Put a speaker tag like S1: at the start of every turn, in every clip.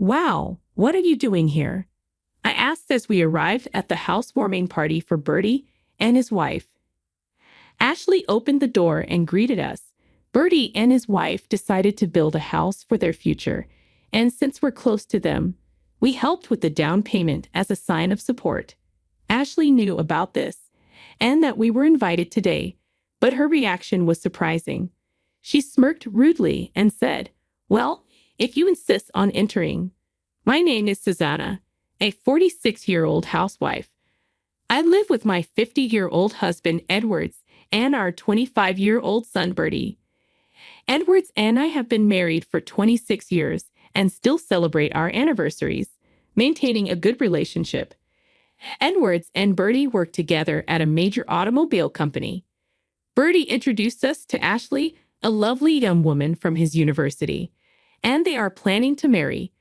S1: Wow, what are you doing here? I asked as we arrived at the housewarming party for Bertie and his wife. Ashley opened the door and greeted us. Bertie and his wife decided to build a house for their future, and since we're close to them, we helped with the down payment as a sign of support. Ashley knew about this and that we were invited today, but her reaction was surprising. She smirked rudely and said, "Well, if you insist on entering. My name is Susanna, a 46-year-old housewife. I live with my 50-year-old husband, Edwards, and our 25-year-old son, Bertie. Edwards and I have been married for 26 years and still celebrate our anniversaries, maintaining a good relationship. Edwards and Bertie work together at a major automobile company. Bertie introduced us to Ashley, a lovely young woman from his university, and they are planning to marry.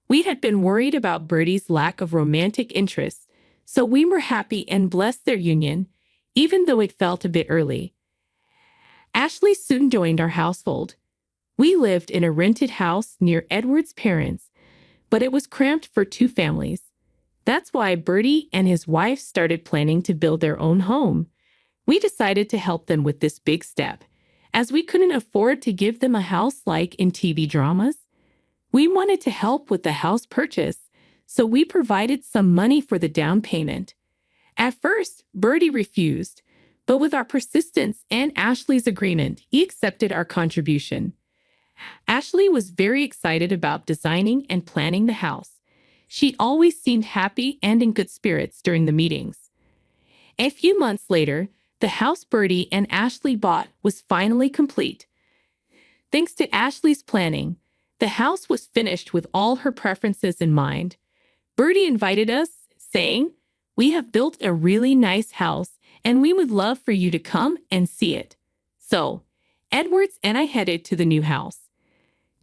S1: We had been worried about Bertie's lack of romantic interest, so we were happy and blessed their union, even though it felt a bit early. Ashley soon joined our household. We lived in a rented house near Edward's parents, but it was cramped for two families. That's why Bertie and his wife started planning to build their own home. We decided to help them with this big step, as we couldn't afford to give them a house like in TV dramas. We wanted to help with the house purchase, so we provided some money for the down payment. At first, Bertie refused, but with our persistence and Ashley's agreement, he accepted our contribution. Ashley was very excited about designing and planning the house. She always seemed happy and in good spirits during the meetings. A few months later, the house Bertie and Ashley bought was finally complete. Thanks to Ashley's planning, the house was finished with all her preferences in mind. Bertie invited us, saying, "We have built a really nice house, and we would love for you to come and see it." So, Edwards and I headed to the new house.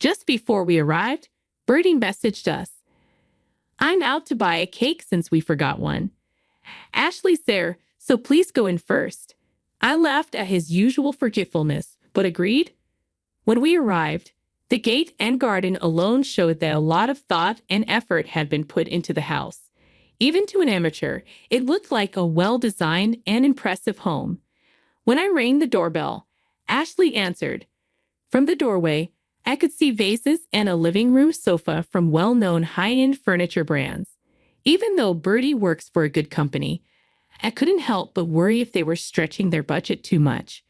S1: Just before we arrived, Bertie messaged us, "I'm out to buy a cake since we forgot one. Ashley's there, so please go in first." I laughed at his usual forgetfulness, but agreed. When we arrived, the gate and garden alone showed that a lot of thought and effort had been put into the house. Even to an amateur, it looked like a well-designed and impressive home. When I rang the doorbell, Ashley answered. From the doorway, I could see vases and a living room sofa from well-known high-end furniture brands. Even though Bertie works for a good company, I couldn't help but worry if they were stretching their budget too much.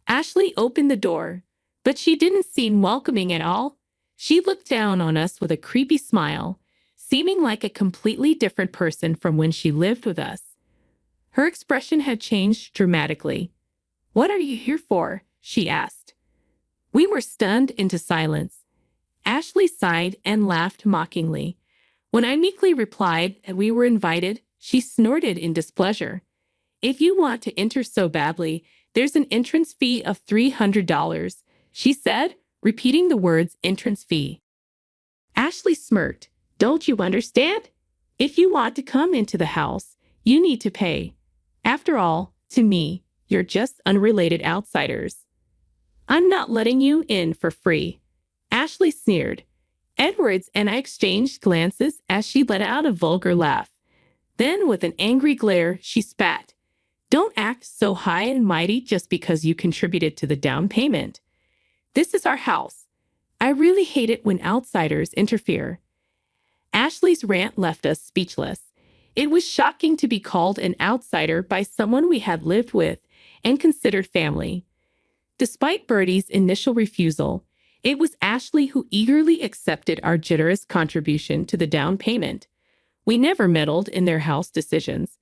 S1: Ashley opened the door, but she didn't seem welcoming at all. She looked down on us with a creepy smile, seeming like a completely different person from when she lived with us. Her expression had changed dramatically. "What are you here for?" she asked. We were stunned into silence. Ashley sighed and laughed mockingly. When I meekly replied that we were invited, she snorted in displeasure. "If you want to enter so badly, there's an entrance fee of $300, she said, repeating the words entrance fee. Ashley smirked. "Don't you understand? If you want to come into the house, you need to pay. After all, to me, you're just unrelated outsiders. I'm not letting you in for free." Ashley sneered. Edwards and I exchanged glances as she let out a vulgar laugh. Then, with an angry glare, she spat. "Don't act so high and mighty just because you contributed to the down payment. This is our house. I really hate it when outsiders interfere." Ashley's rant left us speechless. It was shocking to be called an outsider by someone we had lived with and considered family. Despite Bertie's initial refusal, it was Ashley who eagerly accepted our generous contribution to the down payment. We never meddled in their house decisions.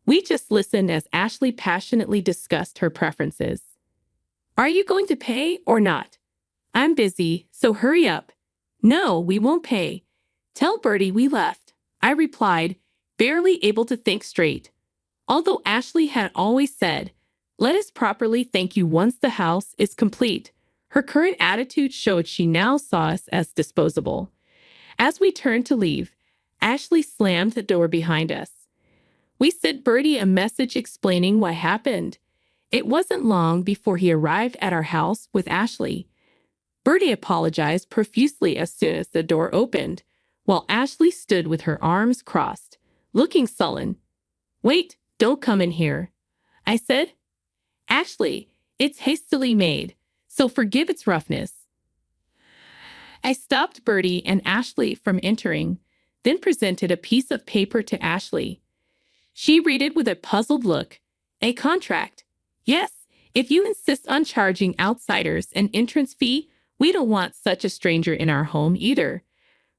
S1: We just listened as Ashley passionately discussed her preferences. "Are you going to pay or not?" "I'm busy, so hurry up." "No, we won't pay. Tell Bertie we left," I replied, barely able to think straight. Although Ashley had always said, "Let us properly thank you once the house is complete," her current attitude showed she now saw us as disposable. As we turned to leave, Ashley slammed the door behind us. We sent Bertie a message explaining what happened. It wasn't long before he arrived at our house with Ashley. Bertie apologized profusely as soon as the door opened, while Ashley stood with her arms crossed, looking sullen. "Wait, don't come in here," I said. "Ashley, it's hastily made, so forgive its roughness." I stopped Bertie and Ashley from entering, then presented a piece of paper to Ashley. She read it with a puzzled look. "A contract. Yes, if you insist on charging outsiders an entrance fee, we don't want such a stranger in our home either.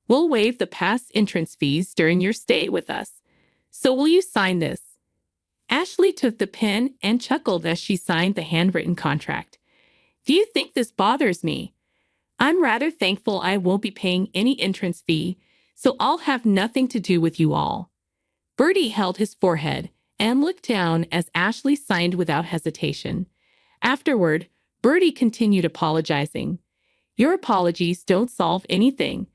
S1: We'll waive the past entrance fees during your stay with us. So will you sign this?" Ashley took the pen and chuckled as she signed the handwritten contract. "Do you think this bothers me? I'm rather thankful I won't be paying any entrance fee, so I'll have nothing to do with you all." Bertie held his forehead and looked down as Ashley signed without hesitation. Afterward, Bertie continued apologizing. "Your apologies don't solve anything,"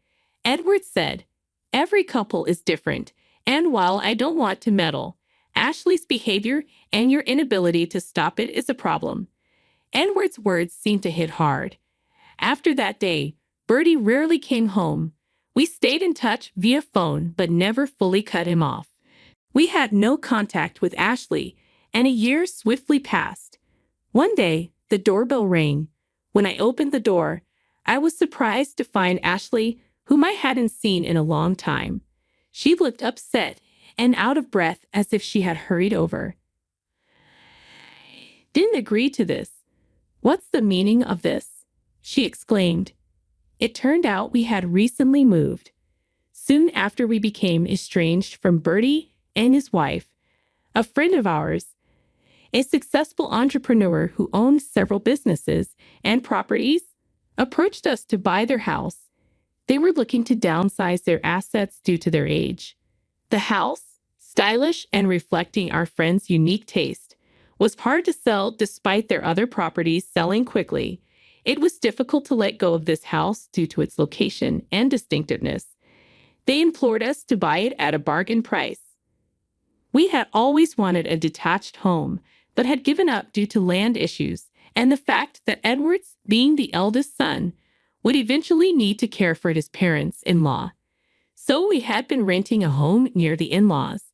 S1: Edward said. "Every couple is different, and while I don't want to meddle, Ashley's behavior and your inability to stop it is a problem." Edward's words seemed to hit hard. After that day, Bertie rarely came home. We stayed in touch via phone but never fully cut him off. We had no contact with Ashley, and a year swiftly passed. One day, the doorbell rang. When I opened the door, I was surprised to find Ashley, whom I hadn't seen in a long time. She looked upset and out of breath as if she had hurried over. "Didn't agree to this. What's the meaning of this?" she exclaimed. It turned out we had recently moved. Soon after we became estranged from Bertie and his wife. A friend of ours, a successful entrepreneur who owned several businesses and properties, approached us to buy their house. They were looking to downsize their assets due to their age. The house, stylish and reflecting our friend's unique taste, was hard to sell despite their other properties selling quickly. It was difficult to let go of this house due to its location and distinctiveness. They implored us to buy it at a bargain price. We had always wanted a detached home, but had given up due to land issues and the fact that Edwards, being the eldest son, would eventually need to care for his parents-in-law. So we had been renting a home near the in-laws.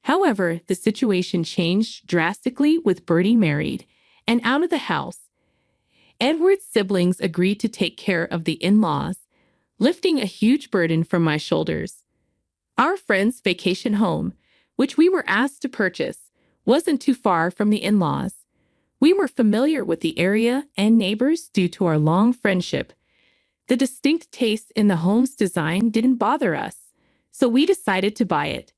S1: However, the situation changed drastically with Bertie married and out of the house. Edward's siblings agreed to take care of the in-laws, lifting a huge burden from my shoulders. Our friend's vacation home, which we were asked to purchase, wasn't too far from the in-laws. We were familiar with the area and neighbors due to our long friendship. The distinct taste in the home's design didn't bother us, so we decided to buy it.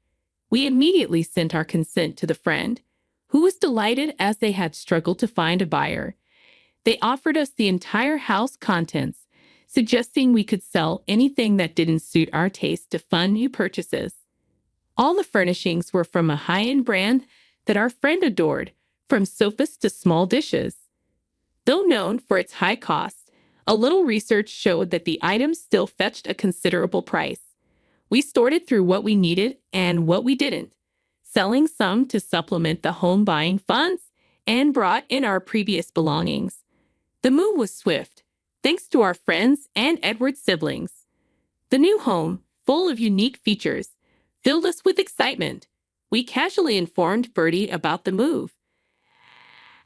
S1: We immediately sent our consent to the friend, who was delighted as they had struggled to find a buyer. They offered us the entire house contents, suggesting we could sell anything that didn't suit our taste to fund new purchases. All the furnishings were from a high-end brand that our friend adored, from sofas to small dishes. Though known for its high cost, a little research showed that the items still fetched a considerable price. We sorted through what we needed and what we didn't, selling some to supplement the home buying funds, and brought in our previous belongings. The move was swift, thanks to our friends and Edward's siblings. The new home, full of unique features, filled us with excitement. We casually informed Bertie about the move.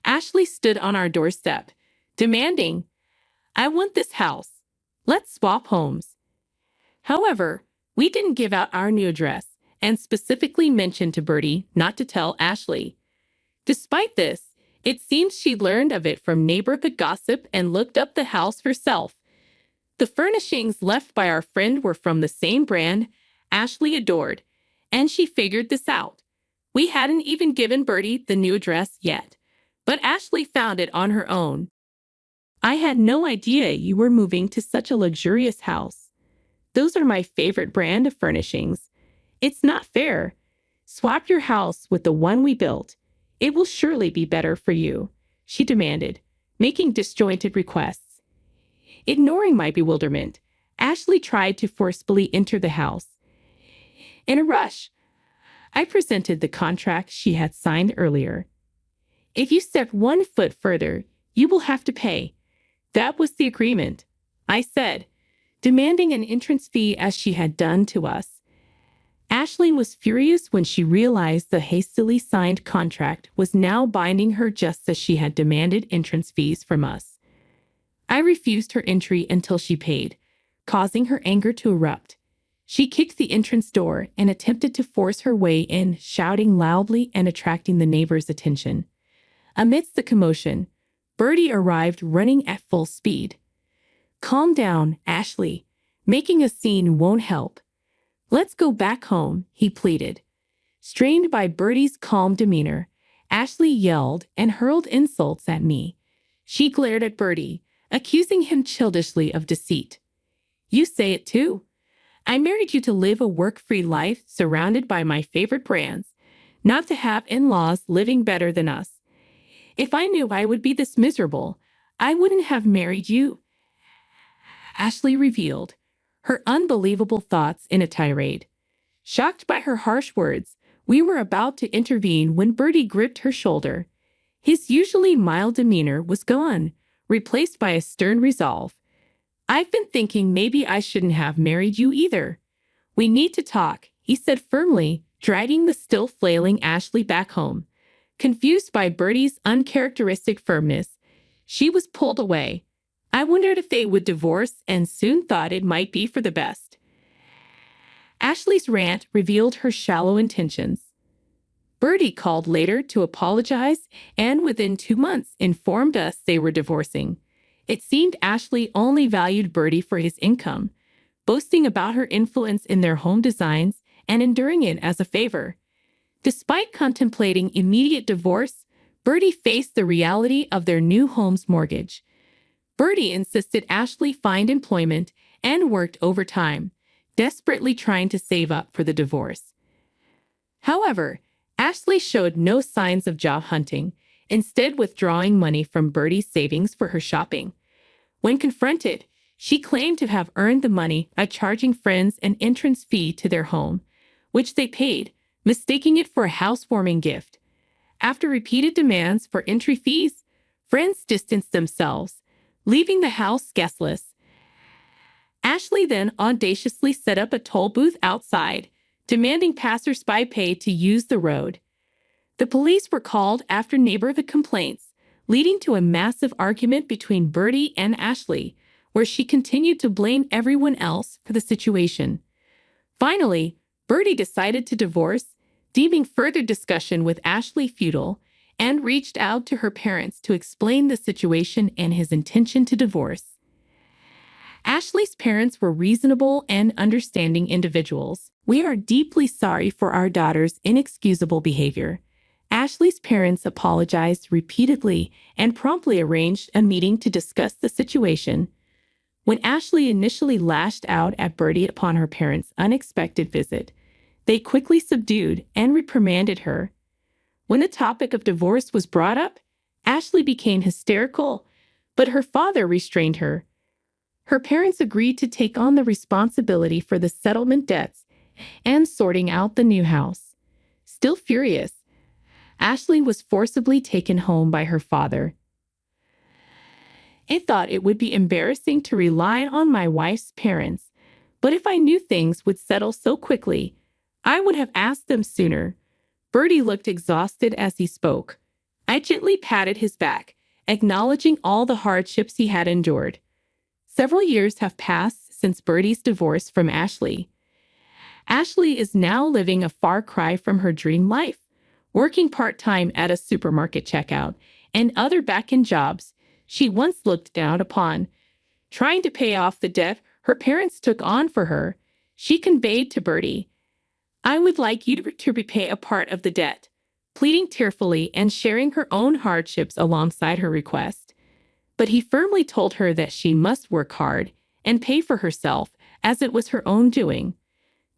S1: Ashley stood on our doorstep, demanding, "I want this house. Let's swap homes." However, we didn't give out our new address and specifically mentioned to Bertie not to tell Ashley. Despite this, it seems she learned of it from neighborhood gossip and looked up the house herself. The furnishings left by our friend were from the same brand Ashley adored, and she figured this out. We hadn't even given Bertie the new address yet, but Ashley found it on her own. "I had no idea you were moving to such a luxurious house. Those are my favorite brand of furnishings. It's not fair. Swap your house with the one we built. It will surely be better for you," she demanded, making disjointed requests. Ignoring my bewilderment, Ashley tried to forcefully enter the house. In a rush, I presented the contract she had signed earlier. "If you step 1 foot further, you will have to pay." That was the agreement. I said, demanding an entrance fee as she had done to us. Ashley was furious when she realized the hastily signed contract was now binding her just as she had demanded entrance fees from us. I refused her entry until she paid, causing her anger to erupt. She kicked the entrance door and attempted to force her way in, shouting loudly and attracting the neighbors' attention. Amidst the commotion, Bertie arrived running at full speed. "Calm down, Ashley. Making a scene won't help. Let's go back home," he pleaded. Strained by Bertie's calm demeanor, Ashley yelled and hurled insults at me. She glared at Bertie, accusing him childishly of deceit. "You say it too. I married you to live a work-free life surrounded by my favorite brands, not to have in-laws living better than us. If I knew I would be this miserable, I wouldn't have married you," Ashley revealed, her unbelievable thoughts in a tirade. Shocked by her harsh words, we were about to intervene when Bertie gripped her shoulder. His usually mild demeanor was gone, replaced by a stern resolve. "I've been thinking maybe I shouldn't have married you either. We need to talk," he said firmly, dragging the still flailing Ashley back home. Confused by Bertie's uncharacteristic firmness, she was pulled away. I wondered if they would divorce and soon thought it might be for the best. Ashley's rant revealed her shallow intentions. Bertie called later to apologize and within 2 months informed us they were divorcing. It seemed Ashley only valued Bertie for his income, boasting about her influence in their home designs and enduring it as a favor. Despite contemplating immediate divorce, Bertie faced the reality of their new home's mortgage. Bertie insisted Ashley find employment and worked overtime, desperately trying to save up for the divorce. However, Ashley showed no signs of job hunting, instead withdrawing money from Bertie's savings for her shopping. When confronted, she claimed to have earned the money by charging friends an entrance fee to their home, which they paid, mistaking it for a housewarming gift. After repeated demands for entry fees, friends distanced themselves, leaving the house guestless. Ashley then audaciously set up a toll booth outside, demanding passers-by pay to use the road. The police were called after neighborhood complaints, leading to a massive argument between Bertie and Ashley, where she continued to blame everyone else for the situation. Finally, Bertie decided to divorce, deeming further discussion with Ashley futile, and reached out to her parents to explain the situation and his intention to divorce. Ashley's parents were reasonable and understanding individuals. "We are deeply sorry for our daughter's inexcusable behavior." Ashley's parents apologized repeatedly and promptly arranged a meeting to discuss the situation. When Ashley initially lashed out at Bertie upon her parents' unexpected visit, they quickly subdued and reprimanded her. When the topic of divorce was brought up, Ashley became hysterical, but her father restrained her. Her parents agreed to take on the responsibility for the settlement debts and sorting out the new house. Still furious, Ashley was forcibly taken home by her father. "I thought it would be embarrassing to rely on my wife's parents, but if I knew things would settle so quickly, I would have asked them sooner." Bertie looked exhausted as he spoke. I gently patted his back, acknowledging all the hardships he had endured. Several years have passed since Bertie's divorce from Ashley. Ashley is now living a far cry from her dream life, working part-time at a supermarket checkout and other back-end jobs she once looked down upon. Trying to pay off the debt her parents took on for her, she conveyed to Bertie, "I would like you to repay a part of the debt," pleading tearfully and sharing her own hardships alongside her request. But he firmly told her that she must work hard and pay for herself, as it was her own doing.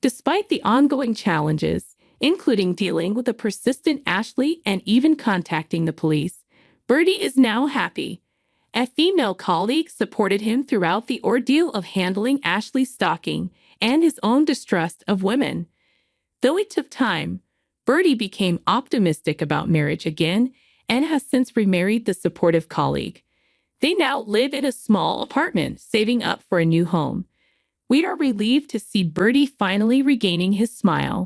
S1: Despite the ongoing challenges, including dealing with a persistent Ashley and even contacting the police, Bertie is now happy. A female colleague supported him throughout the ordeal of handling Ashley's stalking and his own distrust of women. Though it took time, Bertie became optimistic about marriage again and has since remarried the supportive colleague. They now live in a small apartment, saving up for a new home. We are relieved to see Birdie finally regaining his smile.